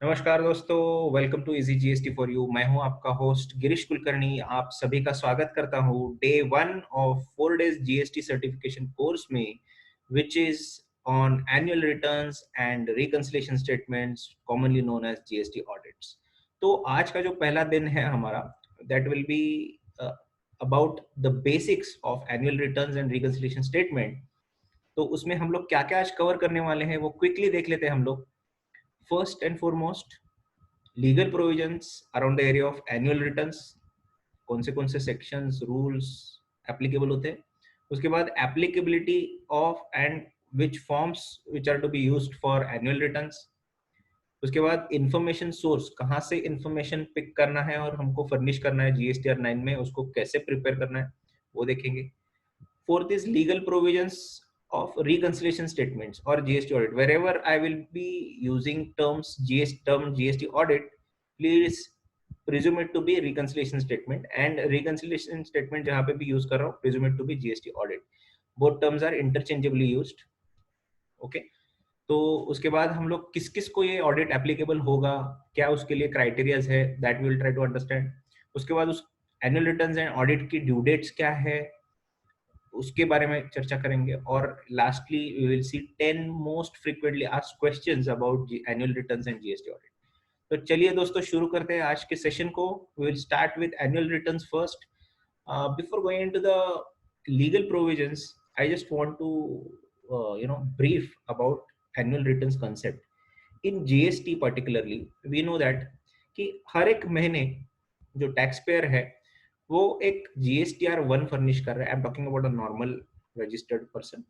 नमस्कार दोस्तों, welcome to easy GST for you. मैं हूं आपका होस्ट गिरीश कुलकर्णी। आप सभी का स्वागत करता हूं day 1 of 4 days GST certification course में, which is on annual returns and reconciliation statements, commonly known as GST audits. तो आज का जो पहला दिन है हमारा, that will be about the basics of annual returns and reconciliation statement. तो उसमें हम लोग क्या क्या आज कवर करने वाले हैं वो क्विकली देख लेते हैं हम लोग। First and foremost, legal provisions around the area of annual returns, कौन से सेक्शंस रूल्स एप्लीकेबल होते हैं। उसके बाद applicability of and which forms which are to be used for annual returns. उसके बाद इंफॉर्मेशन सोर्स, कहाँ से इंफॉर्मेशन पिक करना है और हमको फर्निश करना है जीएसटीआर 9 में, उसको कैसे प्रिपेयर करना है वो देखेंगे। Fourth is legal provisions of reconciliation statements or GST audit. Wherever I will be using GST audit, please presume it to be reconciliation statement, and reconciliation statement जहाँ पे भी use कर रहा हूँ, presume it to be GST audit. Both terms are interchangeably used. Okay. तो उसके बाद हम लोग किस किस को ये ऑडिट एप्लीकेबल होगा, क्या उसके लिए क्राइटेरियाज है, that will try to understand. उसके बाद उस एनुअल रिटर्न्स एंड ऑडिट की ड्यू डेट्स क्या है, उसके बारे में चर्चा करेंगे। और lastly we will see 10 most frequently asked questions about annual returns and GST audit. तो चलिए दोस्तों शुरू करते हैं आज के सेशन को। We will start with annual returns first. Before going into the legal provisions, I just want to brief about annual returns concept in GST. Particularly we know that कि हर एक महीने जो टैक्स पेयर है वो एक GSTR 1 furnish कर रहा है। I am talking about a normal registered person.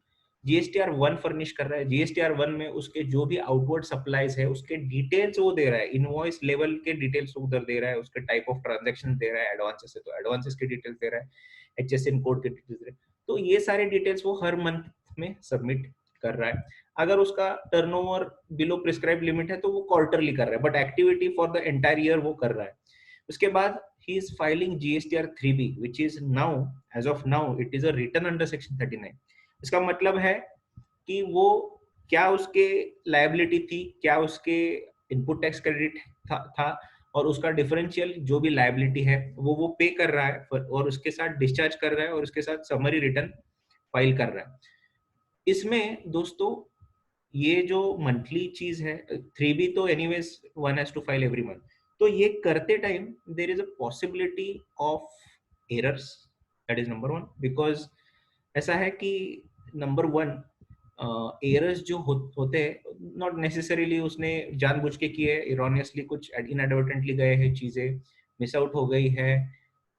GSTR 1 furnish कर रहा है। GSTR 1 में उसके जो भी आउटवर्ड सप्लाईज है उसके डिटेल्स वो दे रहा है, इनवॉइस लेवल के डिटेल्स उधर दे रहा है, उसके टाइप ऑफ ट्रांजेक्शन दे रहा है, एडवांसेस है तो एडवांसेस के डिटेल्स दे रहा है, HSN कोड के डिटेल्स दे रहा है। तो ये सारे डिटेल्स वो हर मंथ में सबमिट कर रहा है। अगर उसका टर्नओवर बिलो प्रिस्क्राइब लिमिट है तो वो क्वार्टरली कर रहा है, but activity for the entire year वो कर रहा है। उसके बाद he is filing GSTR 3B, which is now, as of now, it is a return under section 39. इसका मतलब है कि वो क्या उसके लायबिलिटी थी, क्या उसके इनपुट टैक्स क्रेडिट था और उसका डिफरेंशियल जो भी लायबिलिटी है वो पे कर रहा है और उसके साथ डिस्चार्ज कर रहा है और उसके साथ समरी रिटर्न फाइल कर रहा है। इसमें दोस्तों ये जो मंथली चीज है 3B, तो anyways one has to file every month. तो ये करते टाइम there is a possibility of errors, that is number 1। Because ऐसा है कि नंबर 1, एरर्स जो होते हैं नॉट नेसेसरीली उसने जानबूझ के किए, इरोनियसली कुछ इनएडवर्टेंटली गए हैं, चीजें मिस आउट हो गई है,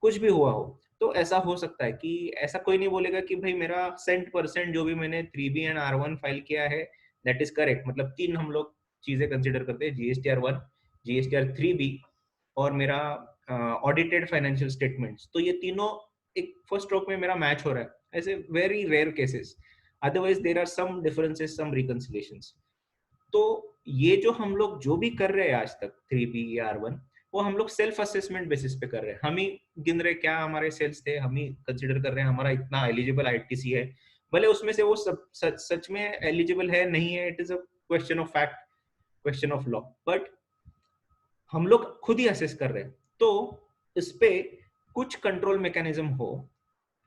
कुछ भी हुआ हो। तो ऐसा हो सकता है कि ऐसा कोई नहीं बोलेगा कि भाई मेरा 100% जो भी मैंने 3B एंड R1 फाइल किया है दैट इज करेक्ट। मतलब 3 हम लोग चीजें कंसिडर करते हैं, GSTR 1, GSTR 3B और मेरा ऑडिटेड फाइनेंशियल स्टेटमेंट्स। तो ये तीनों एक फर्स्ट स्ट्रोक में मेरा मैच हो रहा है, ऐसे very rare cases. Otherwise there are some differences, some reconciliations. तो ये जो हम लोग जो भी कर रहे हैं आज तक 3B या R1, वो हम लोग सेल्फ असेसमेंट बेसिस पे कर रहे हैं। हम ही गिन रहे क्या हमारे सेल्स थे, हम ही कंसिडर कर रहे हैं हमारा इतना एलिजिबल आईटीसी है, भले उसमें से वो सब सच में एलिजिबल है नहीं है, it is a question of fact, question of law, but हम लोग खुद ही असेस कर रहे हैं। तो इस पे कुछ कंट्रोल मैकेनिज्म हो,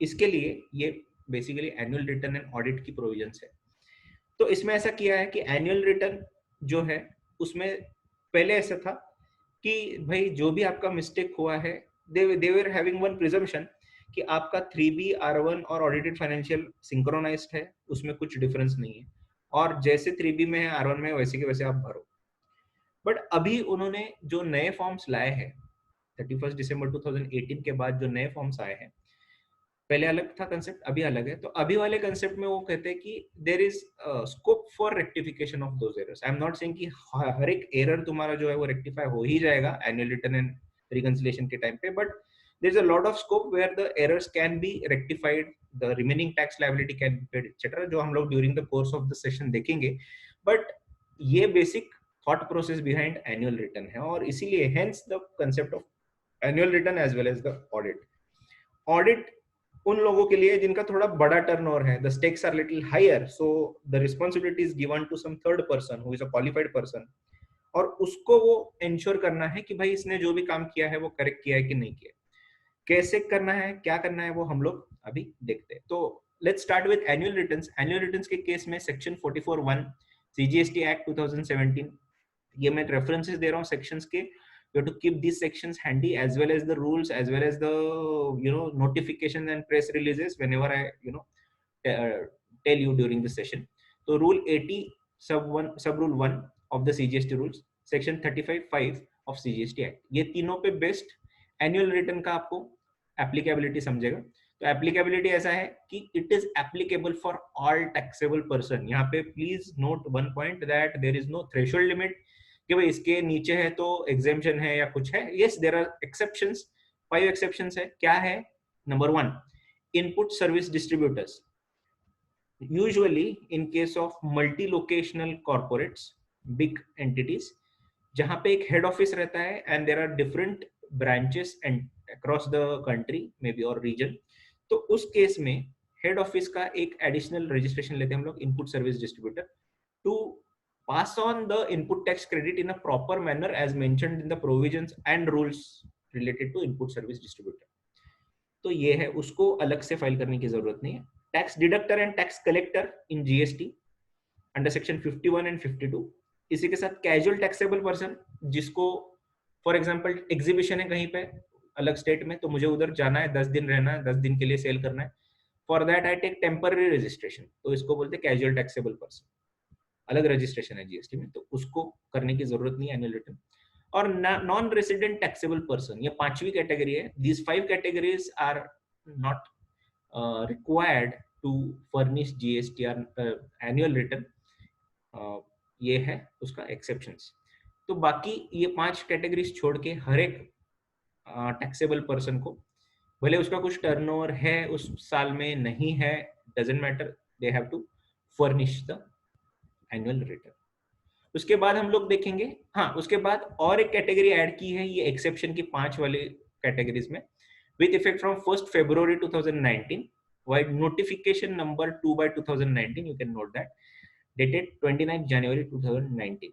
इसके लिए ये basically annual return and audit की प्रोविजंस है। तो इसमें ऐसा किया है कि एनुअल रिटर्न जो है उसमें पहले ऐसा था कि भाई जो भी आपका मिस्टेक हुआ है, दे वर हैविंग वन प्रिजम्पशन कि आपका 3B R1 और ऑडिटेड फाइनेंशियल सिंक्रोनाइज्ड है, उसमें कुछ डिफरेंस नहीं है, और जैसे 3B में है R1 में वैसे के वैसे आप भरो। बट अभी उन्होंने जो नए फॉर्म्स लाए हैं 31 दिसंबर 2018 के बाद, जो नए फॉर्म्स आए हैं, पहले अलग था कंसेप्ट, अभी अलग है। तो अभी वाले कंसेप्ट में वो कहते हैं कि there is scope for rectification of those errors. I am not saying कि हर एक एरर तुम्हारा जो है वो रेक्टिफाई हो ही जाएगा एनुअल रिटर्न एंड रिकंसिलिएशन के टाइम पे, but there is a lot of scope where the errors can be rectified, the remaining tax liability can be paid etcetera, जो हम लोग during the course of the session देखेंगे। But ये basic thought process behind annual return है, और इसीलिए hence the concept of annual return as well as the audit. Audit उन लोगों के लिए जिनका थोड़ा बड़ा टर्नओवर है, the stakes are little higher, so the responsibility is given to some third person who is a qualified person, और उसको वो इंश्योर करना है कि भाई इसने जो भी काम किया है वो करेक्ट किया है कि नहीं किया है। कैसे करना है, क्या करना है, वो हम लोग अभी देखते हैं। तो let's start with annual returns. Annual returns के केस में सेक्शन 44(1) सीजीएसटी एक्ट 2017, ये मैं रेफरेंसेस दे रहा हूँ सेक्शंस के। You have to keep these sections handy as well as the rules as well as the notifications and press releases whenever I uh, tell you during the session. तो rule 80 sub rule 1 of the CGST rules, section 35(5) of CGST Act, ये तीनों पे best annual return का आपको applicability समझेगा। तो applicability ऐसा है कि it is applicable for all taxable person. यहाँ पे please note one point that there is no threshold limit कि भाई इसके नीचे है तो एग्जेम्पशन है या कुछ है। Yes, there are exceptions, 5 exceptions है। क्या है? Number 1, input service distributors. Usually in case of multi locational corporates, big entities, जहां पे एक हेड ऑफिस रहता है and there are different branches and across the country may be और region, तो उस केस में हेड ऑफिस का एक एडिशनल रजिस्ट्रेशन लेते हैं हम लोग, input service distributor, to pass on the input tax credit in a proper manner as mentioned in the provisions and rules related to input service distributor. तो ये है, उसको अलग से फाइल करने की जरूरत नहीं है। Tax deductor and tax collector in GST under section 51 and 52। इसी के साथ कैजुअल टैक्सेबल पर्सन, जिसको फॉर एग्जांपल एग्जीबिशन है कहीं पे अलग स्टेट में, तो मुझे उधर जाना है, 10 दिन रहना है, 10 दिन के लिए सेल करना है, for that I take temporary registration, तो इसको बोलते हैं कैजुअल टैक्सेबल पर्सन, अलग रजिस्ट्रेशन है जीएसटी में, तो उसको करने की जरूरत नहीं है एनुअल रिटर्न। और नॉन रेसिडेंट टैक्सेबल पर्सन, ये 5वीं कैटेगरी है। These 5 categories are not required to furnish GSTR annual return, ये है उसका एक्सेप्शंस। तो बाकी ये 5 कैटेगरीज छोड़ के हर एक टैक्सेबल पर्सन को, भले उसका कुछ टर्नओवर है उस साल में, नहीं है, doesn't matter, they have to furnish the annual return. उसके बाद हम लोग देखेंगे, हाँ उसके बाद और एक कैटेगरी ऐड की है, ये एक्सेप्शन की 5 वाले कैटेगरीज में, with effect from 1 February 2019, vide notification number 2/2019, you can note that, dated 29 January 2019।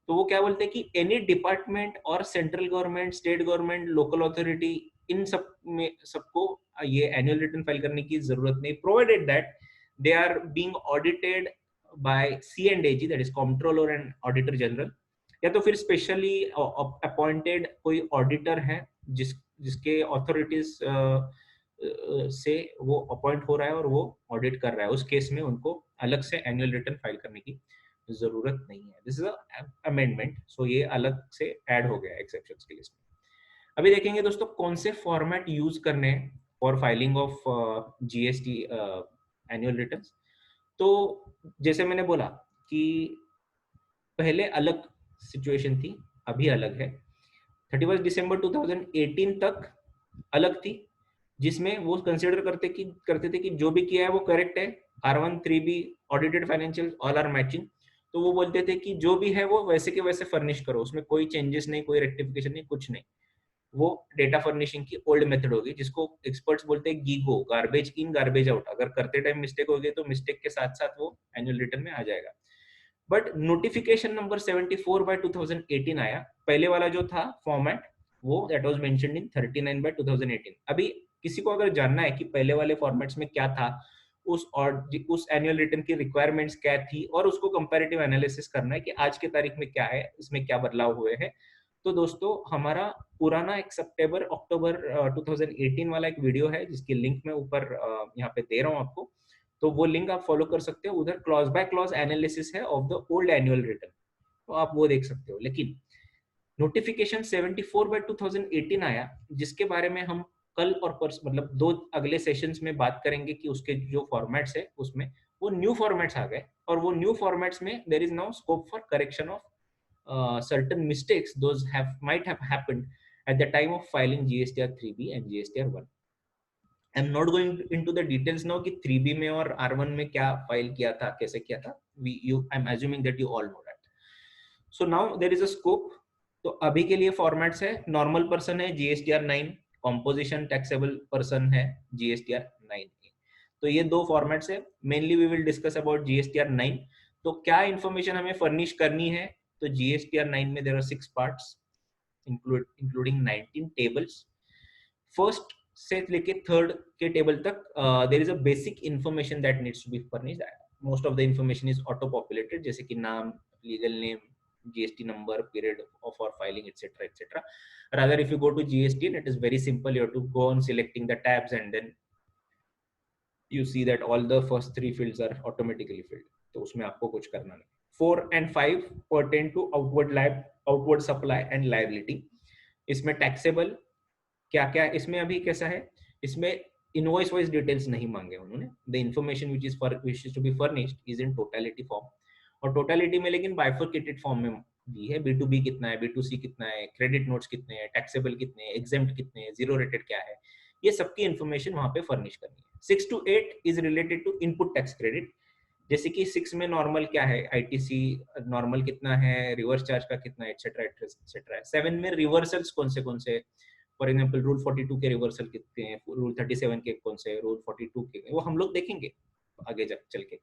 तो वो क्या बोलते हैं कि एनी डिपार्टमेंट और central government, state government, local authority, इन सब में सबको ये एनुअल रिटर्न फाइल करने की जरूरत नहीं, provided that they are being audited by C&AG, that is controller and auditor general, या तो फिर स्पेशली अपॉइंटेड कोई ऑडिटर है जिसके ऑथोरिटीज से वो अपॉइंट हो रहा है और वो ऑडिट कर रहा है, उस केस में उनको अलग से एनुअल रिटर्न फाइल करने की जरूरत नहीं है। दिस इज अमेंडमेंट, सो ये अलग से ऐड हो गया एक्सेप्शंस की लिस्ट में। अभी देखेंगे दोस्तों कौन से फॉर्मेट यूज करने हैं for filing of GST annual returns. तो जैसे मैंने बोला कि पहले अलग सिचुएशन थी, अभी अलग है। 31 December 2018 तक अलग थी, जिसमें वो कंसिडर करते थे कि जो भी किया है वो करेक्ट है, R1 3B audited financial all are matching, तो वो बोलते थे कि जो भी है वो वैसे के वैसे फर्निश करो, उसमें कोई चेंजेस नहीं, कोई रेक्टिफिकेशन नहीं, कुछ नहीं। वो डेटा फर्निशिंग की ओल्ड मेथड होगी, जिसको एक्सपर्ट्स बोलते हैं GIGO, garbage in garbage out. अगर करते टाइम मिस्टेक हो गई तो मिस्टेक के साथ साथ वो एनुअल रिटर्न में आ जाएगा। बट नोटिफिकेशन नंबर 74/2018 आया, पहले वाला जो था फॉर्मेट वो दैट वाज मेंशन्ड इन 39/2018। अभी किसी को अगर जानना है कि पहले वाले फॉर्मेट्स में क्या था, उस एनुअल रिटर्न की रिक्वायरमेंट्स क्या थी, और उसको कंपैरेटिव एनालिसिस करना है कि आज के तारीख में क्या है, इसमें क्या बदलाव हुए हैं, तो दोस्तों हमारा पुराना एक अक्टूबर 2018 वाला एक वीडियो है, जिसकी लिंक मैं ऊपर यहाँ पे दे रहा हूँ आपको, तो वो लिंक आप फॉलो कर सकते हो। उधर क्लॉज बाय क्लॉज एनालिसिस है of the old annual return, तो आप वो देख सकते हो। लेकिन नोटिफिकेशन 74/2018 आया, जिसके बारे में हम कल और मतलब 2 अगले सेशंस में बात करेंगे कि उसके जो फॉर्मेट्स है उसमें वो न्यू फॉर्मेट्स आ गए, और वो न्यू फॉर्मेट्स में there is now scope for correction of certain mistakes those might have happened at the time of filing GSTR 3B and GSTR 1. I'm not going into the details now कि 3B में और R1 में क्या file किया था, कैसे किया था। I'm assuming that you all know that. So now there is a scope. तो अभी के लिए फॉर्मेट्स है, नॉर्मल पर्सन है GSTR 9, कॉम्पोजिशन टैक्सेबल पर्सन है GSTR 9A। तो ये 2 फॉर्मेट्स है। Mainly we will discuss about GSTR 9। तो क्या इंफॉर्मेशन हमें फर्निश करनी है तो GSTR 9 में there are 6 parts including 19 tables. First से लेके थर्ड के टेबल तक there is a basic information that needs to be furnished. Most of the information is auto populated, जैसे कि नाम, legal name, GST number, period of our filing, etc., etc. Rather, if you go to GST, it is very simple. You have to go on selecting the tabs, and then you see that all the first 3 fields are automatically filled. तो उसमें आपको कुछ करना नहीं. 4 and 5 pertain to outward supply and liability. इसमें taxable क्या क्या इसमें अभी कैसा है, इसमें इनवॉइस वाइज डिटेल्स नहीं मांगे उन्होंने. The information which is to be furnished is in totality form, और टोटलिटी में लेकिन बाइफरकेटेड फॉर्म में दी है. B2B कितना है, B2C कितना है, क्रेडिट नोट्स कितने हैं, टैक्सेबल कितने हैं, एग्जेम्प्ट कितने हैं, जीरो रेटेड क्या है, ये सबकी इन्फॉर्मेशन वहां पे फर्निश करनी है. 6 to 8 is related to input tax credit, जैसे कि 6 में नॉर्मल क्या है, ITC नॉर्मल कितना है, रिवर्स चार्ज का कितना है, एक्सेट्रा एक्सेट्रा. 7 में रिवर्सल्स कौन से, फॉर एग्जाम्पल रूल 42 के रिवर्सल कितने हैं, रूल 37 के कौन से, रूल 42 के, वो हम लोग देखेंगे आगे चल के.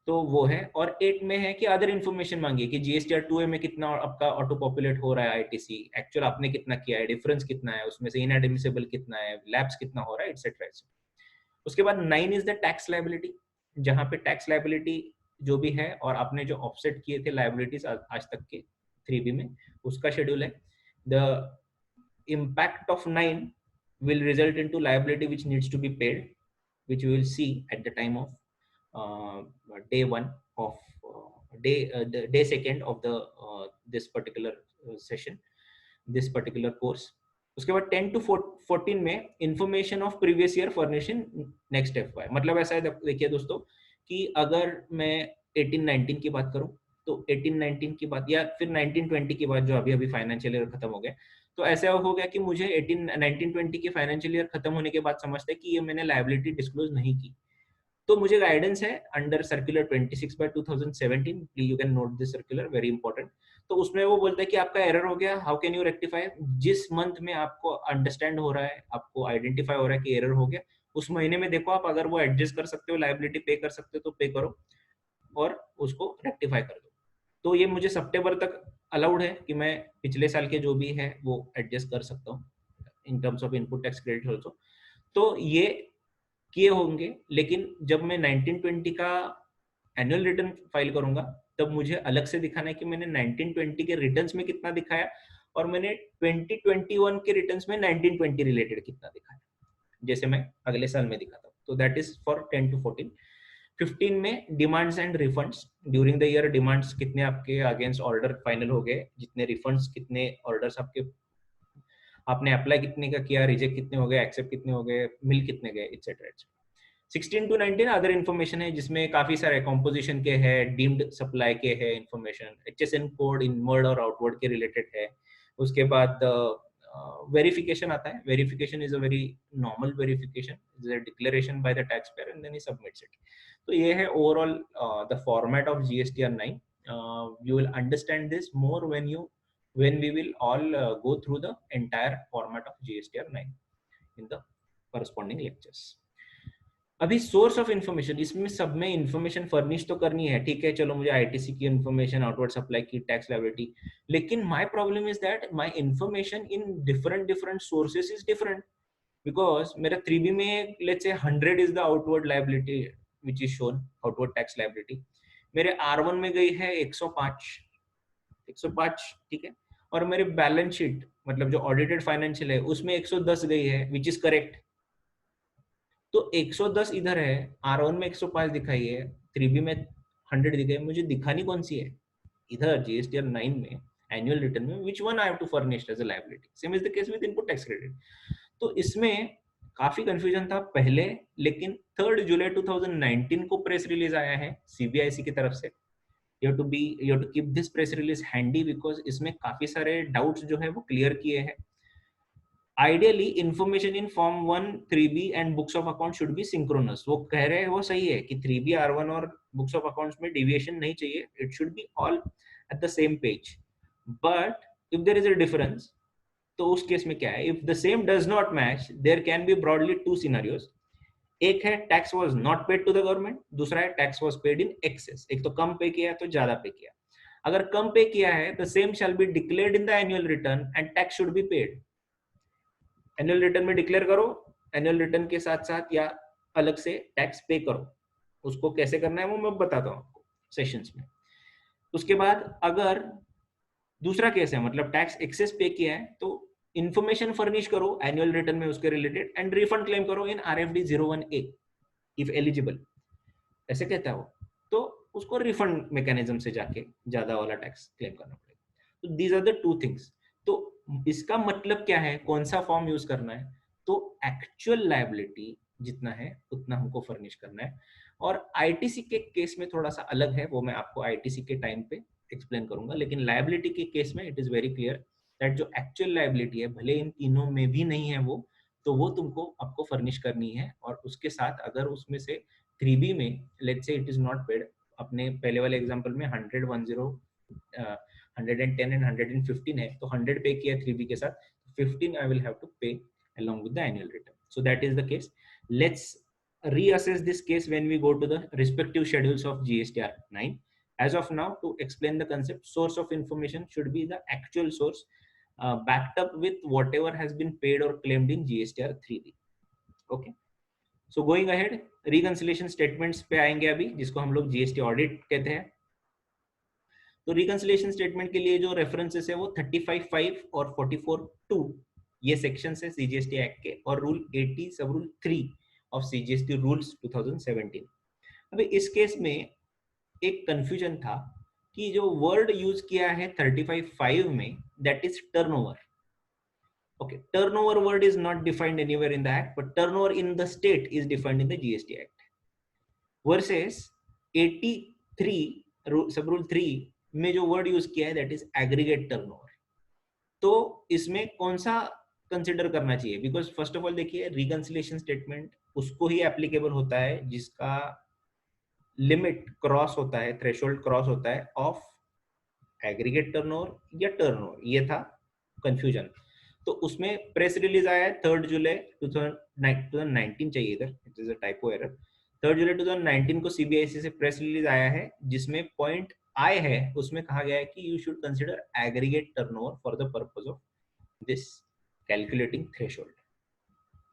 तो वो है. और 8 में है कि अदर इन्फॉर्मेशन मांगी कि GSTR 2A में कितना आपका ऑटो पॉपुलेट हो रहा है, ITC एक्चुअल आपने कितना किया है, डिफरेंस कितना है, उसमें से इनएडमिसिबल कितना है, लैप्स कितना हो रहा है, एक्सेट्रा एक्सेट्रा. उसके बाद 9 इज द टैक्स लायबिलिटी, जहां पे टैक्स लायबिलिटी जो भी है और आपने जो ऑफसेट किए थे लायबिलिटीज आज तक के 3B में, उसका शेड्यूल है. The impact of 9 will result into liability which needs to be paid, which we will see at the time of day 1 of the day 2nd of the this particular session, this particular course. उसके बाद 10 to 14 में information of previous year furnishing next FY. मतलब ऐसा है, देखिए दोस्तों, कि अगर मैं 18-19 की बात करूं तो 18-19 की बात, या फिर 19-20 की बात जो अभी फाइनेंशियल ईयर खत्म हो गया, तो ऐसा हो गया कि मुझे 19-20 की फाइनेंशियल ईयर खत्म होने के बाद समझते हैं कि ये मैंने लायबिलिटी डिस्क्लोज नहीं की. तो मुझे गाइडेंस है under circular 26/2017, you can note this circular, very important. तो उसमें वो बोलता है कि आपका एरर हो गया, हाउ कैन यू रेक्टिफाई. जिस मंथ में आपको अंडरस्टैंड हो रहा है, आपको आइडेंटिफाई हो रहा है कि एरर हो गया, उस महीने में देखो आप अगर वो एडजस्ट कर सकते हो, लायबिलिटी पे कर सकते हो तो पे करो और उसको रेक्टिफाई कर दो. तो ये मुझे सितंबर तक अलाउड है कि मैं पिछले साल के जो भी है वो एडजस्ट कर सकता हूँ in terms of input tax credit also. तो ये किए होंगे, लेकिन जब मैं 1920 का एनुअल रिटर्न फाइल करूंगा तब मुझे अलग से दिखाना है कि मैंने 1920 के रिटर्न्स में कितना दिखाया और मैंने 2021 के रिटर्न्स में 1920 रिलेटेड कितना दिखाया, जैसे मैं अगले साल में दिखाता हूँ. तो दैट इज फॉर 10 to 14. 15 में demands and refunds. During the year demands कितने आपके अगेंस्ट ऑर्डर फाइनल हो गए, जितने रिफंड्स, कितने ऑर्डर्स आपने अप्लाई कितने का किया, रिजेक्ट कितने हो गए, एक्सेप्ट कितने हो गए, मिल कितने गए, etcetera etcetera. 16 to 19 other information है, जिसमें काफी सारे कॉम्पोजिशन के है, डीम्ड सप्लाई के है इन्फॉर्मेशन, HSN कोड इनवर्ड और आउटवर्ड के रिलेटेड है. उसके बाद वेरिफिकेशन आता है. Verification is a very normal verification, is a declaration by the tax payer and then he submits it. तो ये है overall the format of GSTR 9. You will understand this more when we will all go through the entire format of GSTR 9 in the corresponding lectures. अभी source of information, इसमें सब में information furnish तो करनी है, ठीक है, चलो मुझे ITC की इन्फॉर्मेशन, आउटवर्ड सप्लाई की, टैक्स लायबिलिटी, लेकिन my problem is that my information in different sources is different. Because मेरा 3B में let's say 100 is the outward liability which is shown, outward tax liability. मेरे R1 में गई है 105, ठीक है, और मेरे बैलेंस शीट मतलब जो ऑडिटेड फाइनेंशियल है उसमें 110 गई है, विच इज करेक्ट. तो 110 इधर है, R1 में 105 दिखाई है, 3B में 100 दिखाई है, मुझे दिखानी कौन सी है इधर GSTR 9 में एनुअल रिटर्न में, which one I have to furnish as a liability. Same is the case with input tax credit. तो इसमें काफी कंफ्यूजन था पहले, लेकिन 3 जुलाई 2019 को प्रेस रिलीज आया है CBIC की तरफ से. you have to keep this press release handy because इसमें काफी सारे डाउट्स जो है वो क्लियर किए हैं. Ideally, information in Form 1, 3B and Books of Accounts should be synchronous. वो कह रहे हैं वो सही है कि 3B, R1 और Books of Accounts में deviation नहीं चाहिए. It should be all at the same page. But if there is a difference, तो उस केस में क्या है? If the same does not match, there can be broadly 2 scenarios. एक है tax was not paid to the government, दूसरा है tax was paid in excess. एक तो कम पे किया तो ज्यादा पे किया. अगर कम पे किया है the same shall be declared in the annual return and tax should be paid. Annual return में डिक्लेयर करो, एनुअल रिटर्न के साथ साथ या अलग से टैक्स पे करो। उसको कैसे करना है वो मैं बताता हूँ आपको सेशंस में। उसके बाद अगर दूसरा केस है, मतलब टैक्स एक्सेस पे किया है, तो इंफॉर्मेशन फर्निश करो एनुअल रिटर्न में उसके रिलेटेड एंड रिफंड क्लेम करो इन RFD 01A इफ एलिजिबल, ऐसे कहता है वो। तो उसको रिफंड मैकेनिज्म से जाके ज्यादा वाला टैक्स क्लेम करना पड़ेगा। तो these are the two things. तो इसका मतलब क्या है, कौन सा फॉर्म यूज करना है, तो एक्चुअल लायबिलिटी जितना है उतना हमको फर्निश करना है। और आईटीसी के केस में थोड़ा सा अलग है, वो मैं आपको आईटीसी के टाइम पे एक्सप्लेन करूंगा, लेकिन लायबिलिटी के केस में it is very clear that जो एक्चुअल लायबिलिटी है, भले इन तीनों में भी नहीं है वो, तो वो तुमको आपको फर्निश करनी है। और उसके साथ अगर उसमें से 3B में let's say it is not paid, अपने पहले वाले एग्जांपल में 100, 10, 110 एंड 115 है, तो 100 पे किया 3B के साथ, 15 आई विल हैव टू पे along with the annual return. So that is the case. Let's reassess this case when we go to the respective schedules of GSTR 9. As of now, to explain the concept, source of information should be the actual source backed up with whatever has been paid or claimed in GSTR 3B. Okay. So going ahead, reconciliation statements पे आएंगे अभी, जिसको हम लोग GST audit कहते हैं। तो reconciliation statement के लिए जो रेफरेंसेस है वो 35(5) और 44(2) ये सेक्शन है सीजीएसटी एक्ट के, और रूल 80 सब रूल 3 ऑफ सीजीएसटी रूल्स 2017। अभी इस केस में एक कंफ्यूजन था कि जो वर्ड यूज किया है 35(5) में, that is turnover. Okay, turnover word is not defined anywhere in the act, but turnover in the state is defined in the GST act. Versus 83 सब रूल 3 में जो वर्ड यूज किया है दैट इज एग्रीगेट टर्नओवर। तो इसमें कौन सा consider करना चाहिए, बिकॉज फर्स्ट ऑफ ऑल देखिए, रिकंसिलिएशन स्टेटमेंट उसको ही एप्लीकेबल होता है जिसका लिमिट क्रॉस होता है, थ्रेशोल्ड क्रॉस होता है ऑफ एग्रीगेट टर्नओवर या टर्नओवर। ये था कंफ्यूजन। तो उसमें प्रेस रिलीज आया है 3 जुलाई 2019 चाहिए इधर, it is a typo error. 3 जुलाई 2019 को सीबीआईसी से प्रेस रिलीज आया है, जिसमें पॉइंट आई है उसमें कहा गया है कि you should consider aggregate turnover for the purpose of this calculating threshold.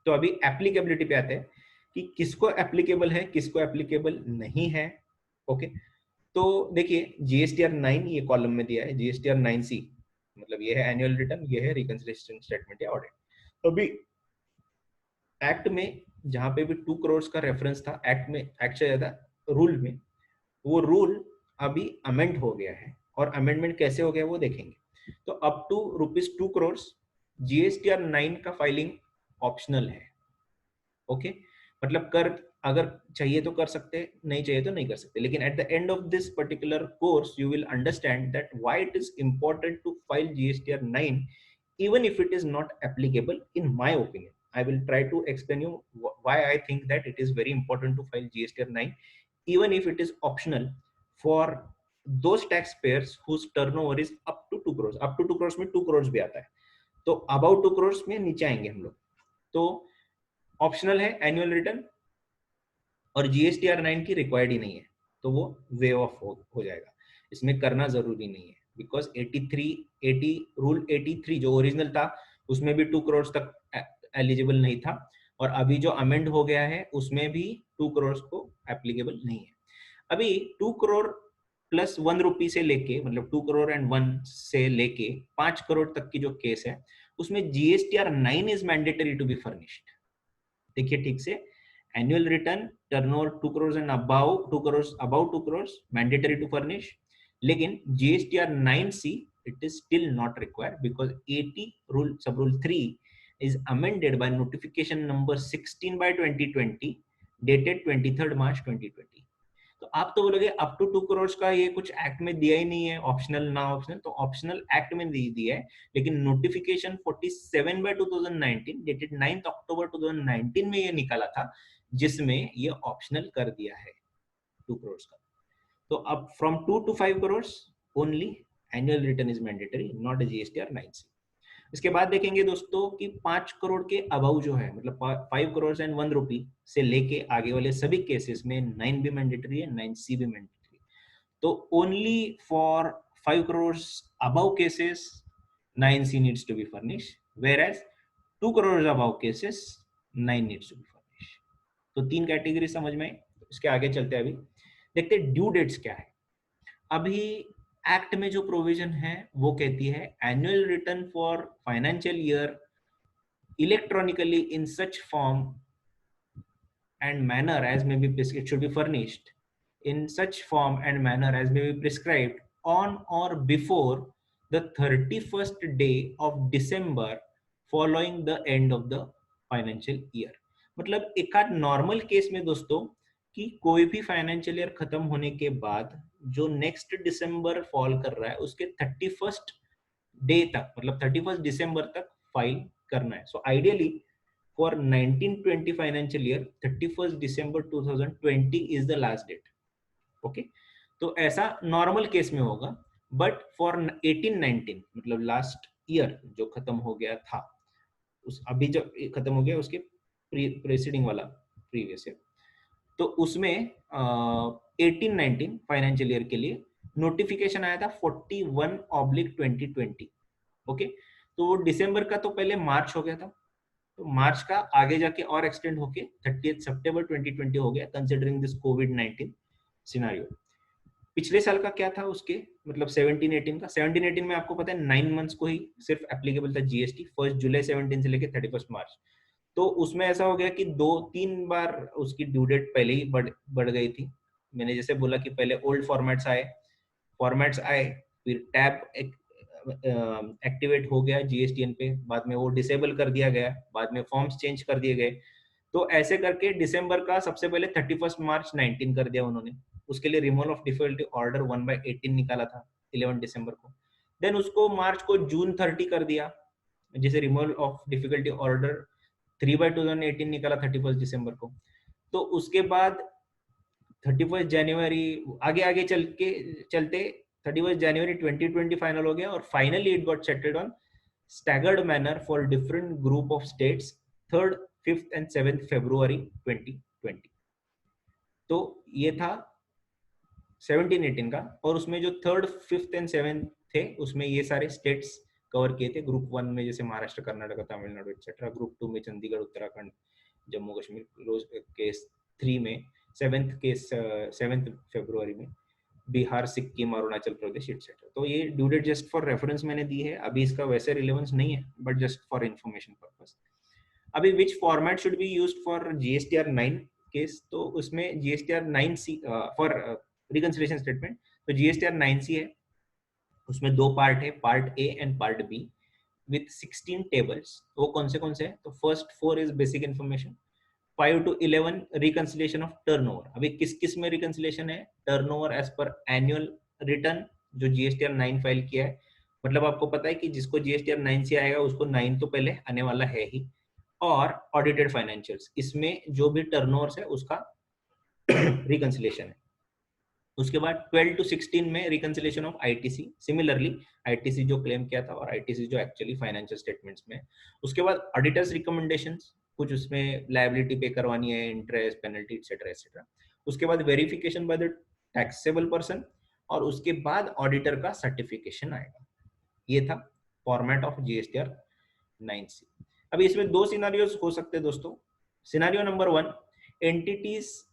तो अभी एप्लीकेबिलिटी पे आते हैं कि किसको एप्लीकेबल है, किसको एप्लीकेबल नहीं है। ओके, तो देखिए जीएसटीआर 9 ये कॉलम में दिया है, जीएसटीआर 9C मतलब ये है एनुअल रिटर्न, ये है रिकंसिलिएशन स्टेटमेंट या ऑडिट। तो अभी एक्ट में जहां पे भी 2 करोड़ का रेफरेंस था, एक्ट में एक्ट से ज्यादा रूल में, वो रूल अभी अमेंड हो गया है। और अमेंडमेंट कैसे हो गया वो देखेंगे। तो अप टू ₹2 करोड़ जीएसटीआर 9 का फाइलिंग ऑप्शनल है। ओके, मतलब कर अगर चाहिए तो कर सकते, नहीं चाहिए तो नहीं कर सकते। लेकिन at the end of this particular course you will understand that why it is important to file GSTR 9 even if it is not applicable in my opinion. I will try to explain you why I think that it is very important to file GSTR 9 even if it is optional for those taxpayers whose turnover is up to 2 crores. up to 2 crores में 2 crores भी आता है, तो about 2 crores में नीचे आएंगे हम लोग। तो ऑप्शनल है एनुअल रिटर्न, और जीएसटीआर 9 की रिक्वायर्ड ही नहीं है, तो वो वे ऑफ हो जाएगा, इसमें करना जरूरी नहीं है। बिकॉज 80 रूल 83 जो ओरिजिनल था उसमें भी 2 करोड़ तक एलिजिबल नहीं था, और अभी जो अमेंड हो गया है उसमें भी 2 करोड़ को एप्लीकेबल नहीं है। अभी 2 करोड़ प्लस 1 रुपी से लेके, मतलब 2 करोड़ एंड 1 से लेके 5 करोड़ तक की जो केस है उसमें GSTR 9 is mandatory to be furnished. देखिए ठीक से, annual return turnover 2 crores and above 2 crores mandatory to furnish, लेकिन GSTR 9C it is still not required because 80 rule sub rule 3 is amended by notification number 16 by 2020 dated 23rd March 2020। तो आप तो बोलोगे up to 2 crore का ये कुछ act में दिया ही नहीं है, ऑप्शनल ना ऑप्शनल, तो ऑप्शनल एक्ट में नहीं दिया है, लेकिन नोटिफिकेशन 47 बाय 2019 डेटेड 9 अक्टूबर 2019 में ये निकाला था, जिसमें ये ऑप्शनल कर दिया है 2 करोड़ का। तो अब from 2 to 5 crore only annual return is mandatory, not GSTR 9C। इसके बाद देखेंगे दोस्तों कि 5 करोड़ के अबाउ जो है, मतलब 5 करोड़ एंड 1 रुपी से लेके आगे वाले सभी केसेस में 9 भी मैंडेटरी है, 9C भी मैंडेटरी। तो only for 5 crores above cases, 9C needs to be furnished, whereas 2 crores above cases, 9 needs to be furnished. तो तीन कैटेगरी समझ में आई। इसके आगे चलते हैं, अभी देखते हैं ड्यू डेट्स क्या है। अभी एक्ट में जो प्रोविजन है वो कहती है annual return for financial year electronically in such form and manner as may be it should be furnished in such form and manner as may be prescribed on or before the 31st day of December following the end of the financial year। मतलब एक आध normal case में दोस्तों कि कोई भी financial year खत्म होने के बाद जो नेक्स्ट दिसंबर फॉल कर रहा है उसके 31st डे तक, मतलब 31st दिसंबर तक फाइल करना है। So ideally for 1920 financial year 31st December 2020 is the last date। Okay, तो ऐसा नॉर्मल केस में होगा। बट फॉर 1819 मतलब लास्ट ईयर जो खत्म हो गया था, उस अभी जो खत्म हो गया उसके प्रीसीडिंग वाला प्रीवियस ईयर, तो उसमें 1819 फाइनेंशियल ईयर के लिए नोटिफिकेशन आया था 41/2020। ओके, तो वो दिसंबर का तो पहले मार्च हो गया था, तो मार्च का आगे जाके और एक्सटेंड होके 30 सितंबर 2020 हो गया, कंसीडरिंग दिस कोविड-19 सिनेरियो। पिछले साल का क्या था उसके, मतलब 17-18 का, 17-18 में आपको पता है 9 मंथ्स को ही सिर्फ एप्लीकेबल था जीएसटी, 1 जुलाई 17 से लेके 31 मार्च। तो उसमें ऐसा हो गया कि 2-3 बार उसकी ड्यू डेट पहले ही बढ़ गई थी। मैंने जैसे बोला कि पहले ओल्ड फॉर्मेट्स आए, फिर टैब एक्टिवेट हो गया जीएसटीएन पे, बाद में वो डिसेबल कर दिया गया, बाद में फॉर्म्स चेंज कर दिए गए। तो ऐसे करके दिसंबर का सबसे पहले 31 मार्च 19 कर दिया उन्होंने। उसके लिए रिमूवल ऑफ डिफिकल्टी ऑर्डर 1/18 निकाला था 11 दिसंबर को। देन उसको मार्च को जून 30 कर दिया, जैसे रिमूवल ऑफ डिफिकल्टी ऑर्डर 3/2018 निकाला 31 दिसंबर को। तो उसके बाद 31 जनवरी आगे आगे चलते 31 जनवरी 2020 फाइनल हो गया, और finally it got settled on staggered manner for different group of states 3rd, 5th and 7th February 2020। तो ये था 17-18 का, और उसमें जो 3rd, 5th and 7th थे उसमें ये सारे स्टेट्स कवर किए थे। ग्रुप 1 में जैसे महाराष्ट्र, कर्नाटक, तमिलनाडु एक्सेट्रा। ग्रुप 2 में चंडीगढ़, उत्तराखंड, जम्मू कश्मीर। केस 3 में 7th फरवरी में बिहार, सिक्किम, अरुणाचल प्रदेश एक्सेट्रा। तो ये due date just for reference मैंने दी है, अभी इसका वैसे रिलेवेंस नहीं है, but just for information purpose. अभी which format should be used for GSTR 9 case, तो उसमें GSTR 9C for reconciliation statement, तो जीएसटीआर 9C है, उसमें 2 पार्ट है, part A and part B with 16 tables. वो कौन से हैं, तो first 4 is basic information, 5 to 11 reconciliation of turnover. अभी किस किस में रिकंसिलिएशन है, turnover as per annual return जो जीएसटीआर 9 फाइल किया है। मतलब आपको पता है कि जिसको जीएसटीआर 9 से आएगा उसको 9 तो पहले आने वाला है ही, और ऑडिटेड फाइनेंशियल्स, इसमें जो भी टर्नओवर्स है उसका रिकंसिलिएशन है। उसके बाद 12 to 16 में reconciliation of ITC, similarly ITC जो क्लेम किया था और आईटीसी जो एक्चुअली फाइनेंशियल स्टेटमेंट्स में। उसके बाद ऑडिटर्स रिकमेंडेशंस, कुछ उसमें लायबिलिटी पे करवानी है, इंटरेस्ट, पेनल्टी एक्सेट्रा एक्सेट्रा। उसके बाद verification by the taxable person, और उसके बाद ऑडिटर का सर्टिफिकेशन आएगा। ये था फॉर्मेट ऑफ जीएसटीआर 9C। अभी इसमें 2 सिनेरियोस हो सकते हैं दोस्तों। Scenario number 1, entities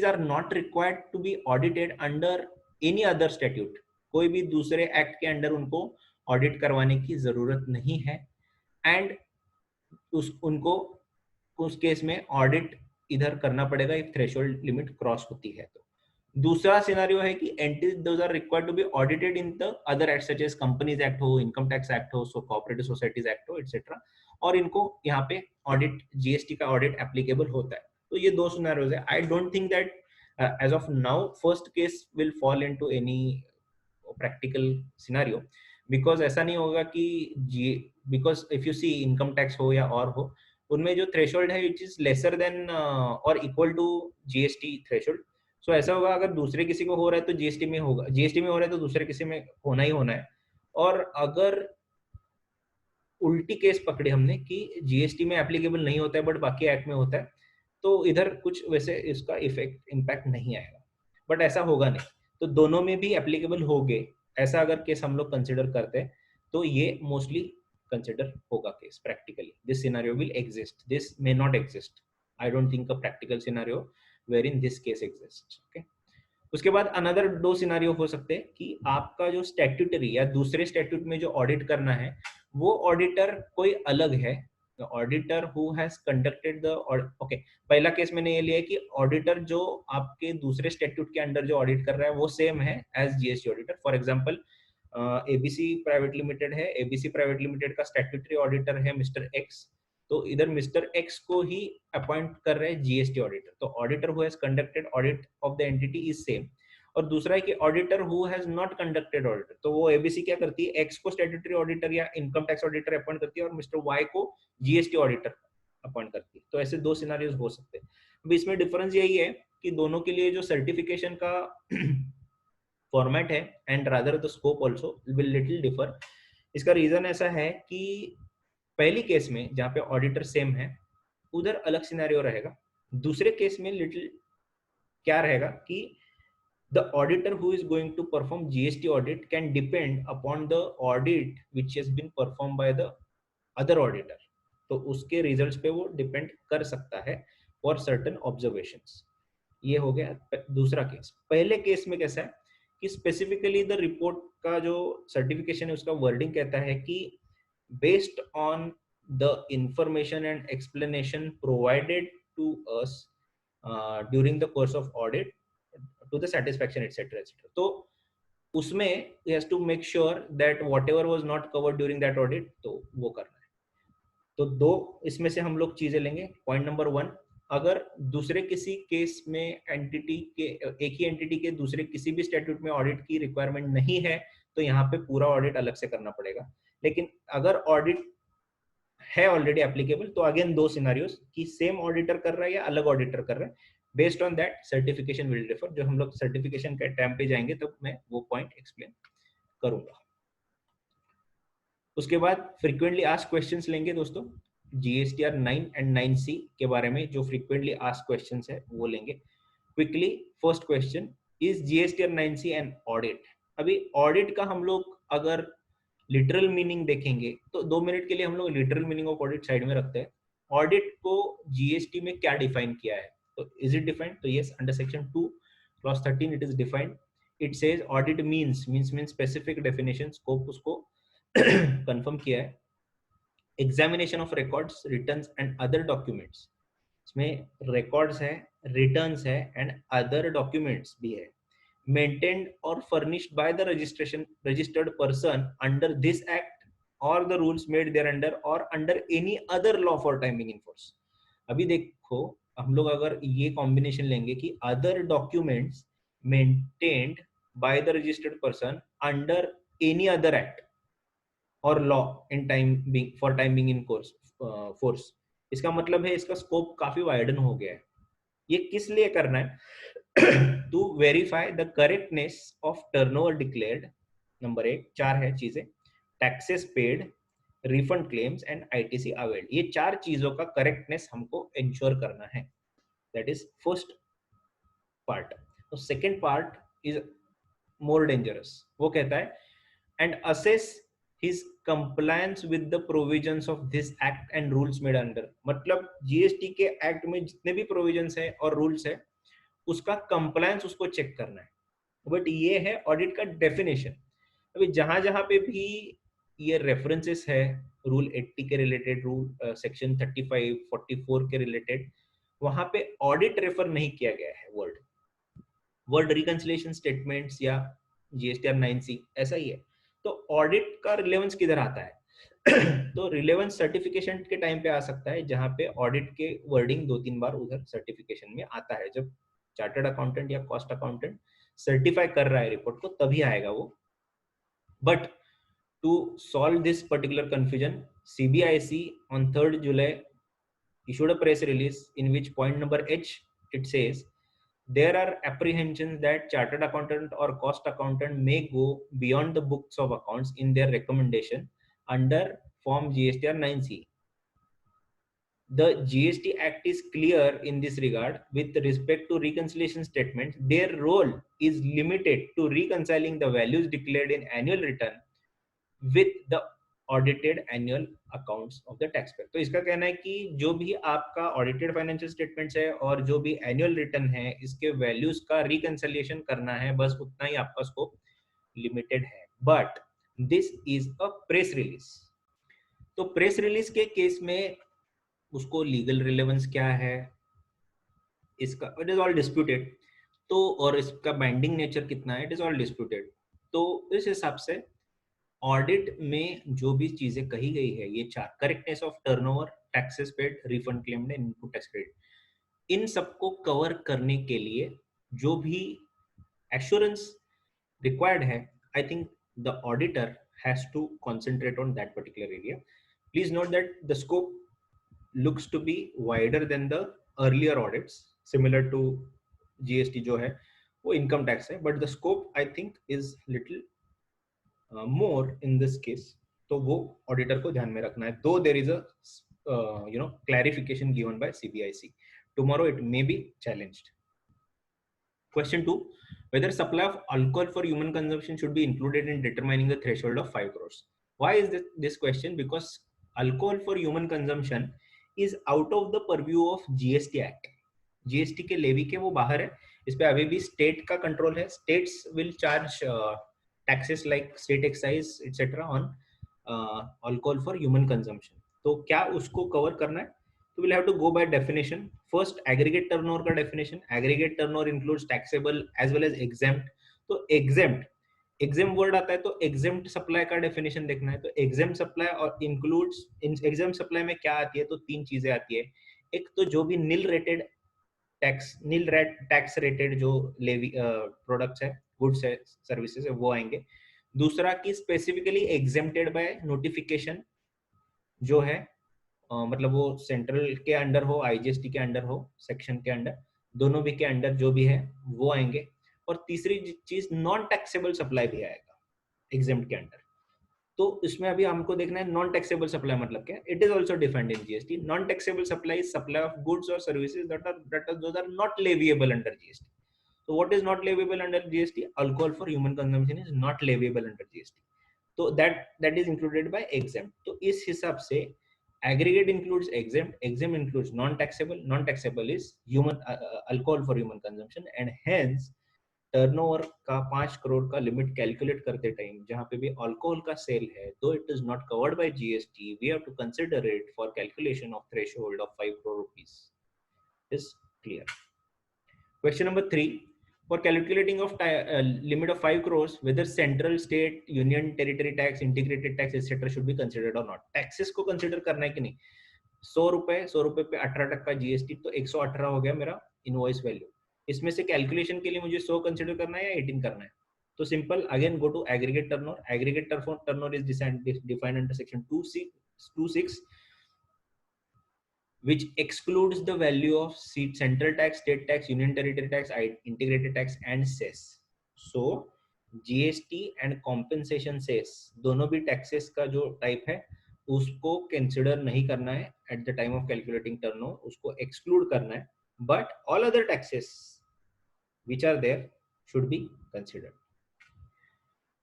are not required to be audited under any other statute। कोई भी दूसरे एक्ट के अंडर उनको ऑडिट करवाने की जरूरत नहीं है, एंड उनको उस केस में ऑडिट इधर करना पड़ेगा इफ थ्रेशोल्ड लिमिट क्रॉस होती है तो। दूसरा सिनेरियो है कि entities those are required to be audited in the other act such as companies act हो, इनकम टैक्स एक्ट हो, कोऑपरेटिव सोसाइटीज एक्ट हो एक्सेट्रा, और इनको यहाँ पे ऑडिट, जीएसटी का ऑडिट एप्लीकेबल होता है। तो ये 2 सिनेरियोज है। I don't think that as of now first case will fall into any practical scenario, because ऐसा नहीं होगा कि because if you see income tax हो या और हो, उनमें जो थ्रेशोल्ड है विच इज लेसर देन और इक्वल टू जीएसटी थ्रेशोल्ड। सो ऐसा होगा अगर दूसरे किसी को हो रहा है तो जीएसटी में होगा, जीएसटी में हो रहा है तो दूसरे किसी में होना ही होना है। और अगर उल्टी केस पकड़े हमने कि जीएसटी में एप्लीकेबल नहीं होता है बट बाकी एक्ट में होता है, तो इधर कुछ वैसे इसका इफेक्ट इम्पैक्ट नहीं आएगा, बट ऐसा होगा नहीं। तो दोनों में भी एप्लीकेबल हो गए, ऐसा अगर केस हम लोग कंसिडर करते हैं तो ये मोस्टली कंसिडर होगा case practically. This scenario will exist, this may not exist. I don't think a practical scenario where in this case exist. Okay. उसके बाद अनदर दो सिनारियो हो सकते हैं कि आपका जो स्टैट्यूटरी या दूसरे स्टैट्यूट में जो ऑडिट करना है वो ऑडिटर कोई अलग है. Auditor who has conducted the okay. पहला केस मैंने ये लिया है कि ऑडिटर जो आपके दूसरे स्टैट्यूट के अंडर जो ऑडिट कर रहा है वो सेम है as GST auditor. For example ABC private limited है, एबीसी प्राइवेट लिमिटेड का स्टैट्यूटरी ऑडिटर है मिस्टर एक्स, तो इधर मिस्टर एक्स को ही अपॉइंट कर रहे हैं जीएसटी ऑडिटर. तो auditor who has conducted audit of the entity is same. और दूसरा है कि auditor who has not conducted auditor, तो वो एबीसी क्या करती है, एक्स को स्टैट्यूटरी ऑडिटर या इनकम टैक्स ऑडिटर अपॉइंट करती है और मिस्टर वाई को जीएसटी ऑडिटर अपॉइंट करती है. तो ऐसे दो सिनारियोज हो सकते हैं. अब इसमें डिफरेंस यही है कि दोनों के लिए जो सर्टिफिकेशन का फॉर्मेट है and rather the scope also will little differ. इसका रीजन ऐसा है कि पहली केस में जहां पे ऑडिटर सेम है उधर अलग सिनेरियो रहेगा. दूसरे केस में लिटिल क्या रहेगा कि the auditor who is going to perform GST audit can depend upon the audit which has been performed by the other auditor. तो उसके रिजल्ट्स पे वो डिपेंड कर सकता है फॉर सर्टेन ऑब्जर्वेशंस. ये हो गया दूसरा केस. पहले केस में कैसा है कि स्पेसिफिकली द रिपोर्ट का जो सर्टिफिकेशन है उसका वर्डिंग कहता है कि based on the information and explanation provided to us during the course of audit to the satisfaction etc etc. तो उसमें he has to make sure that whatever was not covered during that audit तो वो करना है. तो दो इसमें से हम लोग चीजें लेंगे. पॉइंट नंबर 1, अगर दूसरे किसी केस में एंटिटी के एक ही एंटिटी के दूसरे किसी भी स्टैट्यूट में ऑडिट की रिक्वायरमेंट नहीं है तो यहाँ पे पूरा ऑडिट अलग से करना पड़ेगा. लेकिन अगर ऑडिट है ऑलरेडी एप्लीकेबल तो अगेन दो सिनारियोस कि सेम ऑडिटर कर रहा है या अलग ऑडिटर कर रहा है. Based on that certification will differ. जो हम लोग सर्टिफिकेशन के टाइम पे जाएंगे तब मैं वो पॉइंट एक्सप्लेन करूंगा. उसके बाद फ्रीक्वेंटली आस्क्ड क्वेश्चंस लेंगे दोस्तों. जीएसटीआर 9 एंड 9C के बारे में जो फ्रीक्वेंटली आस्क्ड क्वेश्चंस है वो लेंगे quickly. First question, is GSTR 9C an audit? अभी ऑडिट का हम लोग अगर लिटरल मीनिंग देखेंगे तो 2 मिनट के लिए हम लोग literal meaning of audit side में रखते हैं. ऑडिट को जीएसटी में क्या डिफाइन किया है? तो इज इट डिफाइंड? तो yes, under section 2 clause 13 it is defined. It says audit means specific definition, scope उसको कंफर्म किया है. Examination of records, returns and other documents. इसमें रिकॉर्ड्स है, रिटर्न्स है एंड अदर डॉक्यूमेंट्स भी है. maintained or furnished by the registered person under this act or the rules made thereunder or under any other law for time being in force. अभी देखो हम लोग अगर ये कॉम्बिनेशन लेंगे कि other documents maintained by the registered person under any other act or law in time being for time being in course force, इसका मतलब है इसका स्कोप काफी वाइडन हो गया है. ये किस लिए करना है? to verify the correctness of turnover declared. Number 1 4 है चीजें, taxes paid, refund claims and ITC availed. ये 4 चीजों का करेक्टनेस हमको इंश्योर करना है. That is first part. तो second part is more dangerous. वो कहता है and assess his compliance with the provisions of this act and rules made under. मतलब जीएसटी के एक्ट में जितने भी प्रोविजंस है और रूल्स है उसका कंप्लायंस उसको चेक करना है. बट ये है ऑडिट का डेफिनेशन. अभी जहां जहां पे भी ये रेफरेंसेस है रूल 80 के रिलेटेड, रूल सेक्शन 35 44 के रिलेटेड, वहां पे ऑडिट रेफर नहीं किया गया है. वर्ड रिकंसिलिएशन स्टेटमेंट्स या जीएसटीआर 9C ऐसा ही है. तो ऑडिट का रिलेवेंस किधर आता है? तो रिलेवेंस सर्टिफिकेशन के टाइम पे आ सकता है जहां पे ऑडिट के वर्डिंग 2-3 बार उधर सर्टिफिकेशन में आता है. जब चार्टर्ड अकाउंटेंट या कॉस्ट अकाउंटेंट सर्टिफाई कर रहा है रिपोर्ट को तभी आएगा वो. But to solve this particular confusion, CBIC on 3rd July issued a press release in which point number H it says there are apprehensions that chartered accountant or cost accountant may go beyond the books of accounts in their recommendation under form GSTR 9C. the GST Act is clear in this regard with respect to reconciliation statements. Their role is limited to reconciling the values declared in annual return with the audited annual accounts of the tax pair. तो इसका कहना है कि जो भी आपका audited financial statements है और जो भी एनुअल रिटर्न है, इसके वैल्यूज का रिकंसिलिएशन करना है, बस उतना ही आपका स्कोप लिमिटेड है। But this is a press release. तो प्रेस रिलीज के केस में उसको लीगल रिलेवेंस क्या है, इसका इट इज ऑल डिस्प्यूटेड। तो और इसका बाइंडिंग नेचर कितना है, इट इज ऑल डिस्प्यूटेड। तो इस हिसाब से ऑडिट में जो भी चीजें कही गई है, ये चार, correctness of turnover, taxes paid, refund claimed and input tax credit, इन सबको कवर करने के लिए जो भी एश्योरेंस रिक्वायर्ड है, I think the auditor has to concentrate on that particular area. Please note that the scope looks to be wider than the earlier audits, similar to GST जो है वो इनकम टैक्स है, but the scope I think is little more in this case. तो वो auditor को ध्यान में रखना है, though there is a clarification given by CBIC. Tomorrow it may be challenged. Question 2, whether supply of alcohol for human consumption should be included in determining the threshold of 5 crores. Why is this question? Because alcohol for human consumption is out of the purview of GST Act. GST के levy के वो बाहर है, इस पे अभी भी state का कंट्रोल है. States will charge taxes like state excise etc on alcohol for human consumption. तो क्या उसको कवर करना है? तो we'll have to go by definition. First, aggregate turnover का definition. Aggregate turnover includes taxable as well as exempt. तो exempt word आता है तो exempt सप्लाई का डेफिनेशन देखना है. तो exempt सप्लाई और इंक्लूड्स, exempt सप्लाई में क्या आती है? तो तीन चीजें आती है. एक तो जो भी नील टैक्स रेटेड जो लेवी प्रोडक्ट्स है, गुड्स है, सर्विसेज है, वो आएंगे. दूसरा कि स्पेसिफिकली एग्जेम्प्टेड बाय नोटिफिकेशन जो है, मतलब वो सेंट्रल के अंडर हो, आईजीएसटी के अंडर हो, सेक्शन के अंडर, दोनों भी के अंडर जो भी है वो आएंगे. और तीसरी चीज नॉन टैक्सेबल सप्लाई भी आएगा एग्जेम्प्ट के अंडर. तो इसमें अभी हमको देखना है नॉन टैक्सेबल सप्लाई मतलब क्या. It is also defined in GST. Non taxable supply is supply of goods और services that are not leviable under GST. So what is not leviable under GST? Alcohol for human consumption is not leviable under GST. So that is included by exempt. तो इस हिसाब से aggregate includes exempt includes non-taxable is human alcohol for human consumption, and hence turnover का 5 करोड़ का limit calculate करते time जहां पे भी अल्कोहल का सेल है, though it is not covered by GST, we have to consider it for calculation of threshold of 5 crore rupees. Is clear? Question number 3, for calculating of limit of 5 crores, whether central, state, union, territory tax, integrated tax etc should be considered or not. Taxes को consider करना है कि नहीं. 100 रुपए पे 18% GST, तो 118 हो गया मेरा इनवॉइस वैल्यू. इसमें से कैलकुलेशन के लिए मुझे 100 कंसीडर करना है या 18 करना है? तो simple, again go to aggregate turnover. Aggregate turnover is defined under section 26 which excludes the value of central tax, state tax, union territory tax, integrated tax and cess. So GST and compensation cess दोनों भी taxes का जो type है उसको consider नहीं करना है at the time of calculating turnover, उसको एक्सक्लूड करना है. But all other taxes which are there should be considered.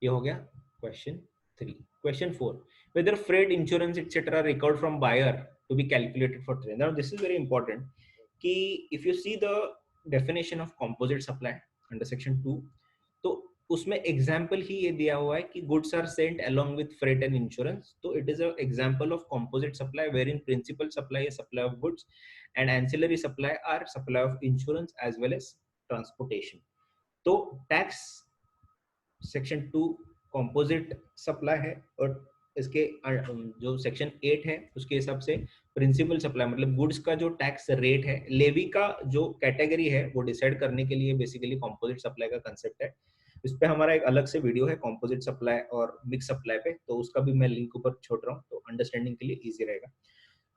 ये हो गया question 3. Question 4, whether freight, insurance etc recovered from buyer to be calculated for trade. Now this is very important कि if you see the definition of composite supply under section 2, तो उसमें example ही ये दिया हुआ है कि goods are sent along with freight and insurance. तो it is a example of composite supply wherein principal supply is supply of goods and ancillary supply are supply of insurance as well as transportation. तो tax section 2 composite supply है और इसके जो section 8 है उसके हिसाब से प्रिंसिपल सप्लाई मतलब गुड्स का जो टैक्स रेट है, लेवी का जो कैटेगरी है वो डिसाइड करने के लिए बेसिकली कंपोजिट सप्लाई का कंसेप्ट है. इस पे हमारा एक अलग से वीडियो है कंपोजिट सप्लाई और मिक्स सप्लाई पे, तो उसका भी मैं लिंक ऊपर छोड़ रहा हूँ, तो अंडरस्टैंडिंग के लिए इजी रहेगा.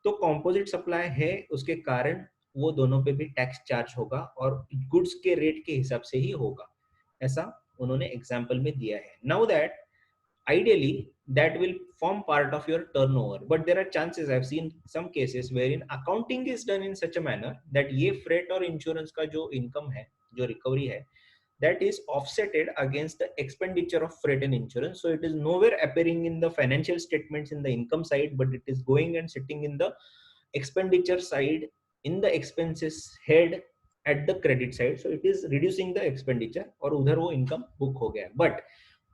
तो कंपोजिट सप्लाई है, उसके कारण वो दोनों पे भी टैक्स चार्ज होगा और गुड्स के रेट के हिसाब से ही होगा, ऐसा उन्होंने एग्जांपल में दिया है. Now that ideally that will form part of your turnover, but there are chances, I've seen some cases wherein accounting is done in such a manner that ये freight और insurance का जो income है, जो recovery है, that is offsetted against the expenditure of freight and insurance. So it is nowhere appearing in the financial statements in the income side, but it is going and sitting in the expenditure side, in the expenses head at the credit side. So it is reducing the expenditure और उधर वो income book हो गया. But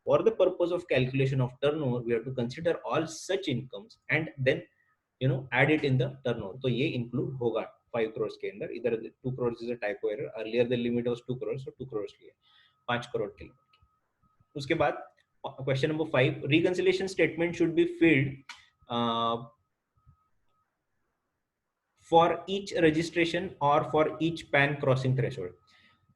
for the purpose of calculation of turnover, we have to consider all such incomes and then add it in the turnover. तो ये include होगा 5 crores के अंदर. इधर 2 crores is a typo error. Earlier the limit was 2 crores, so 2 crores लिए 5 crore के लिए. उसके बाद question number 5, reconciliation statement should be filled for each registration or for each PAN crossing threshold.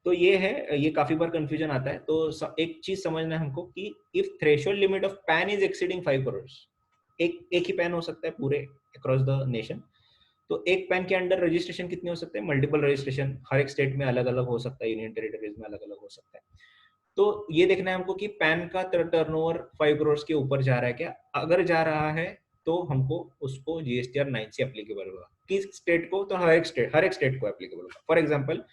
तो ये है, ये काफी बार कंफ्यूजन आता है. तो एक चीज समझना है हमको कि if threshold limit of pan is exceeding 5 crore, एक ही पैन हो सकता है पूरे अक्रॉस द नेशन. तो एक पैन के अंडर रजिस्ट्रेशन कितने हो सकते हैं? मल्टीपल रजिस्ट्रेशन, हर एक स्टेट में अलग अलग हो सकता है, यूनियन टेरिटरीज में अलग अलग हो सकता है. तो ये देखना है हमको कि पैन का टर्नओवर 5 करोड़ के ऊपर जा रहा है क्या. अगर जा रहा है तो हमको उसको जीएसटीआर 9 से एप्लीकेबल होगा. किस स्टेट को? तो हर एक स्टेट को एप्लीकेबल होगा. For example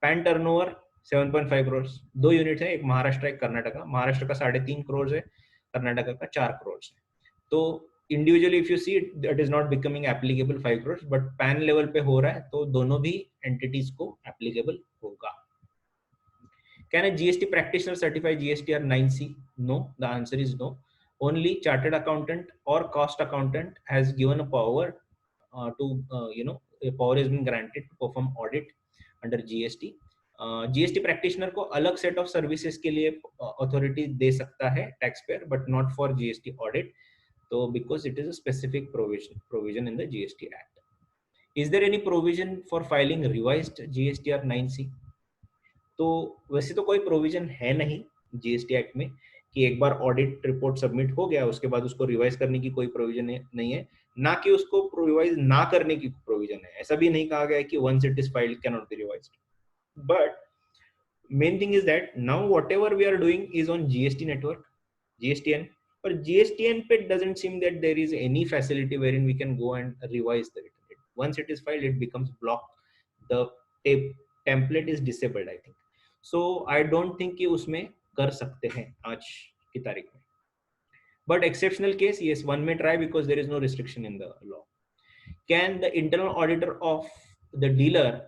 pan turnover 7.5 crore, 2 unit है, एक महाराष्ट्र एक कर्नाटका. महाराष्ट्र का 3.5 करोड़ है, कर्नाटका का 4 करोड़ है. तो individually if you see that is not becoming applicable 5 crore, but pan level पे हो रहा है तो दोनों भी एंटिटीज को एप्लीकेबल होगा. Can a GST practitioner certify GSTR 9C? No, the answer is no. Only chartered accountant or cost accountant has given a power a power has been granted to perform audit under GST. GST practitioner को अलग set of services के लिए authority दे सकता है taxpayer, but not for GST audit. So because it is a specific provision in the GST Act. Is there any provision for filing revised GSTR 9C? तो वैसे तो कोई प्रोविजन है नहीं जीएसटी एक्ट में कि एक बार ऑडिट रिपोर्ट सबमिट हो गया उसके बाद उसको रिवाइज करने की कोई प्रोविजन नहीं है, ना कि उसको रिवाइज ना करने की प्रोविजन है. ऐसा भी नहीं कहा गया है कि once it is filed can not be revised. But main thing is that now whatever we are doing is on GST network, GSTN. पर जीएसटीएन पे doesn't seem that there is any facility wherein we can go and revise the return. Once it is filed it becomes block, the template is disabled I think. So I don't think कि उसमें कर सकते हैं आज की तारीख में. But exceptional case yes, one में try because there is no restriction in the law. Can the internal auditor of the dealer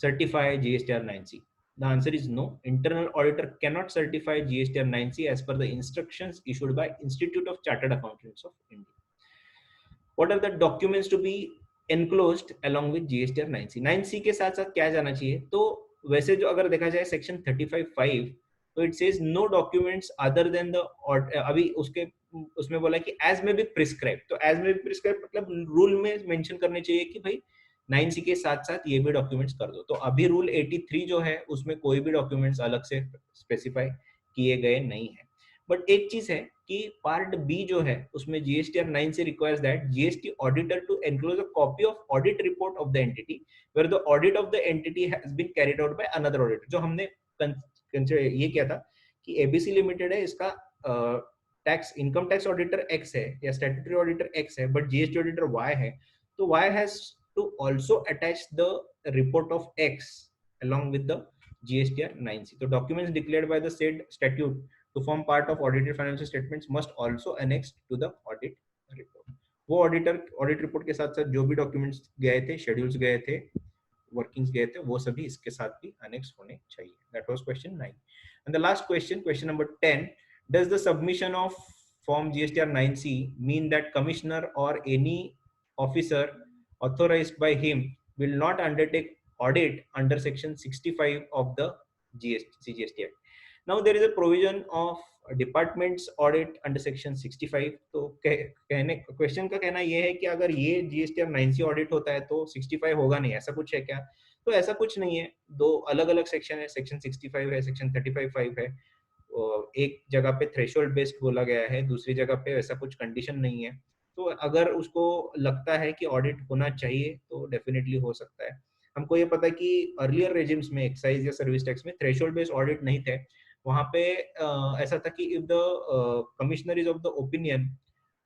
certify GSTR 9C? The answer is no. Internal auditor cannot certify GSTR 9C as per the instructions issued by Institute of Chartered Accountants of India. What are the documents to be enclosed along with GSTR 9C? 9C के साथ साथ क्या जाना चाहिए? तो वैसे जो अगर देखा जाए सेक्शन 35(5) तो it says no documents other than the, अभी उसमें बोला कि एज में बी प्रिस्क्राइब. तो एज में बी प्रिस्क्राइब मतलब रूल में मेंशन करने चाहिए कि भाई 9C के साथ साथ ये भी डॉक्यूमेंट्स कर दो. तो अभी रूल 83 जो है उसमें कोई भी डॉक्यूमेंट्स अलग से स्पेसिफाई किए गए नहीं है. बट एक चीज है कि पार्ट बी जो है उसमें जीएसटीआर 9 से requires that GST auditor to enclose a copy of audit report of the entity where the audit of the entity has been carried out by another auditor. जो हमने ये किया था कि एबीसी लिमिटेड है, इसका tax income tax auditor X है या स्टैट्यूटरी ऑडिटर एक्स है, बट जीएसटी ऑडिटर वाई है. तो Y has to also attach the report of X along with the GSTR 9C. So documents declared by the said statute to form part of audited financial statements must also annex to the audit report. वो audit report के साथ साथ जो भी documents गए थे, schedules गए थे, वर्किंग्स गए थे, वो सभी इसके साथ भी अनेक्स होने चाहिए. That was question 9. And the last question, question number 10, does the submission of form GSTR 9C mean that commissioner or any officer authorized by him will not undertake audit under section 65 of the CGST Act? Now there is a provision of departments audit under section 65. तो question का कहना ये है कि अगर ये GSTR 9C audit होता है तो 65 होगा नहीं, ऐसा कुछ है क्या? तो ऐसा कुछ नहीं है. दो अलग अलग सेक्शन है, सेक्शन 65 है, सेक्शन 35(5) है. एक जगह पे थ्रेशोल्ड बेस्ड बोला गया है, दूसरी जगह पे ऐसा कुछ कंडीशन नहीं है. तो अगर उसको लगता है कि ऑडिट होना चाहिए तो डेफिनेटली हो सकता है. हमको ये पता है कि अर्लियर रेजिम्स में एक्साइज या सर्विस टैक्स में थ्रेशोल्ड बेस्ड ऑडिट नहीं थे, वहां पे ऐसा था कि if the commissioner is of the opinion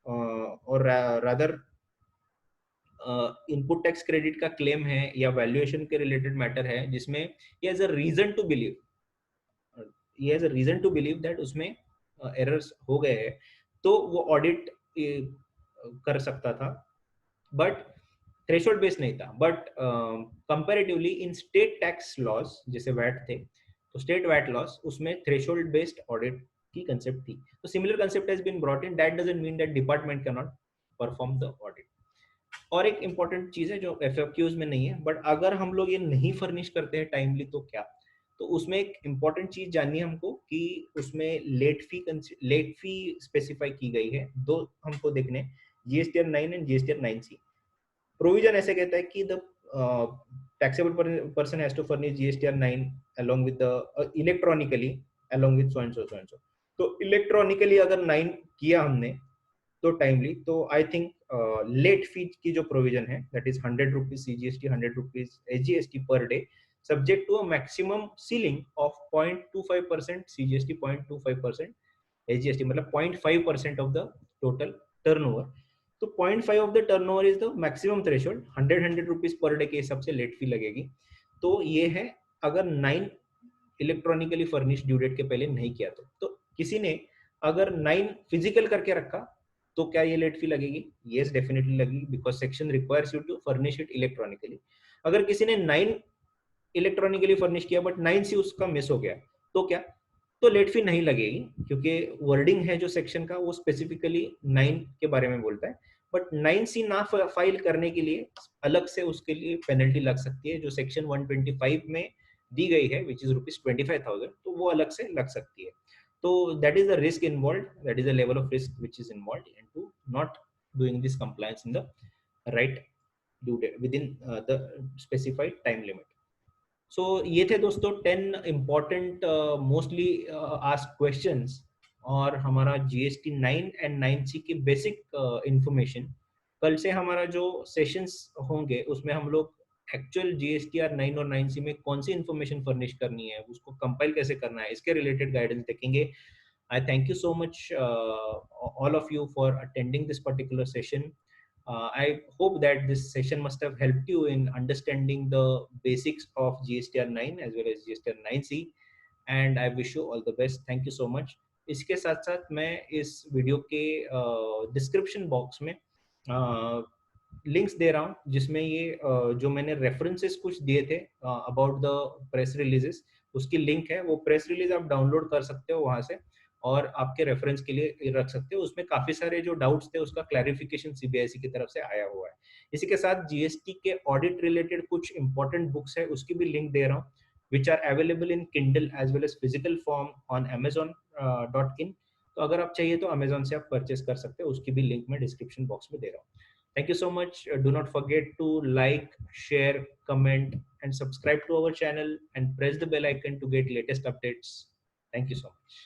और रादर इनपुट टैक्स क्रेडिट का क्लेम है या वैल्यूएशन के रिलेटेड मैटर है जिसमें ये as a reason to believe, ये as a reason to believe that उसमें एरर्स हो गए हैं, तो वो ऑडिट कर सकता था, बट थ्रेशोल्ड बेस्ड नहीं था। But comparatively in state tax laws जैसे वैट थे, तो स्टेट वैट लॉज उसमें थ्रेशोल्ड बेस्ड ऑडिट की कंसेप्ट थी। तो similar concept has been brought in, that doesn't mean that department can not perform the audit. और एक इंपॉर्टेंट चीज है जो एफएक्यूज में नहीं है, बट अगर हम लोग ये नहीं फर्निश करते हैं टाइमली तो क्या, तो उसमें एक इंपॉर्टेंट चीज जाननी है हमको कि उसमें लेट फी स्पेसिफाई की गई है, दो हमको देखने, GSTR 9 and GSTR 9C। Provision ऐसे कहता है कि the taxable person has to furnish GSTR 9 along with the electronically along with so and so so and so। तो इलेक्ट्रॉनिकली अगर 9 किया हमने तो टाइमली, तो आई थिंक लेट फी की जो प्रोविजन है that is 100 rupees CGST, 100 rupees SGST per day, subject to a maximum ceiling of 0.25% CGST, 0.25% SGST, मतलब 0.5% ऑफ द टोटल टर्नओवर। तो 0.5 of the turnover is the maximum threshold, 100 rupees per day के हिसाब से late fee लगेगी। तो ये है अगर 9 इलेक्ट्रॉनिकली फर्निश ड्यू डेट के पहले नहीं किया तो किसी ने अगर 9 फिजिकल करके रखा तो क्या ये लेट फी लगेगी? यस, डेफिनेटली लगेगी, because section requires you to furnish it electronically. अगर किसी ने 9 इलेक्ट्रॉनिकली फर्निश किया बट 9C उसका मिस हो गया तो क्या? तो लेट फी नहीं लगेगी, क्योंकि वर्डिंग है जो सेक्शन का वो स्पेसिफिकली 9 के बारे में बोलता है। बट 9C ना फाइल करने के लिए अलग से उसके लिए पेनल्टी लग सकती है, जो सेक्शन 125 में दी गई है, विच इज ₹25,000, तो वो अलग से लग सकती है। तो that is the risk involve, that is the level of risk which is involve in to not doing this compliance in the right due date within the specified time limit. So ये थे दोस्तों 10 important mostly asked questions और हमारा GST 9 and 9C की basic information. कल से हमारा जो सेशंस होंगे उसमें हम लोग एक्चुअल जीएसटीआर 9 और 9C में कौन सी इंफॉर्मेशन फर्निश करनी है, उसको कंपाइल कैसे करना है, इसके रिलेटेड गाइडेंस देखेंगे। I thank you so much, all of you, for attending this particular session. I hope that this session must have helped you in understanding the basics of GSTR 9 as well as GSTR 9C, and I wish you all the best. Thank you so much. इसके साथ साथ मैं इस video के description box में links दे रहा हूँ, जिसमें ये जो मैंने रेफरेंसेस कुछ दिए थे अबाउट द प्रेस रिलीजेस, उसकी लिंक है। वो प्रेस रिलीज आप डाउनलोड कर सकते हो वहां से और आपके रेफरेंस के लिए रख सकते हो। उसमें काफी सारे जो डाउट्स थे उसका क्लैरिफिकेशन सीबीएसई की तरफ से आया हुआ है। इसी के साथ जीएसटी के ऑडिट रिलेटेड कुछ इंपॉर्टेंट बुक्स है, उसकी भी लिंक दे रहा हूँ, which are available in Kindle as well as physical form on amazon.in। तो अगर आप चाहिए तो अमेजोन से आप परचेस कर सकते हो, उसकी भी लिंक मैं डिस्क्रिप्शन बॉक्स में दे रहा हूँ। Thank you so much. Do not forget to like, share, comment, and subscribe to our channel and press the bell icon to get latest updates. Thank you so much.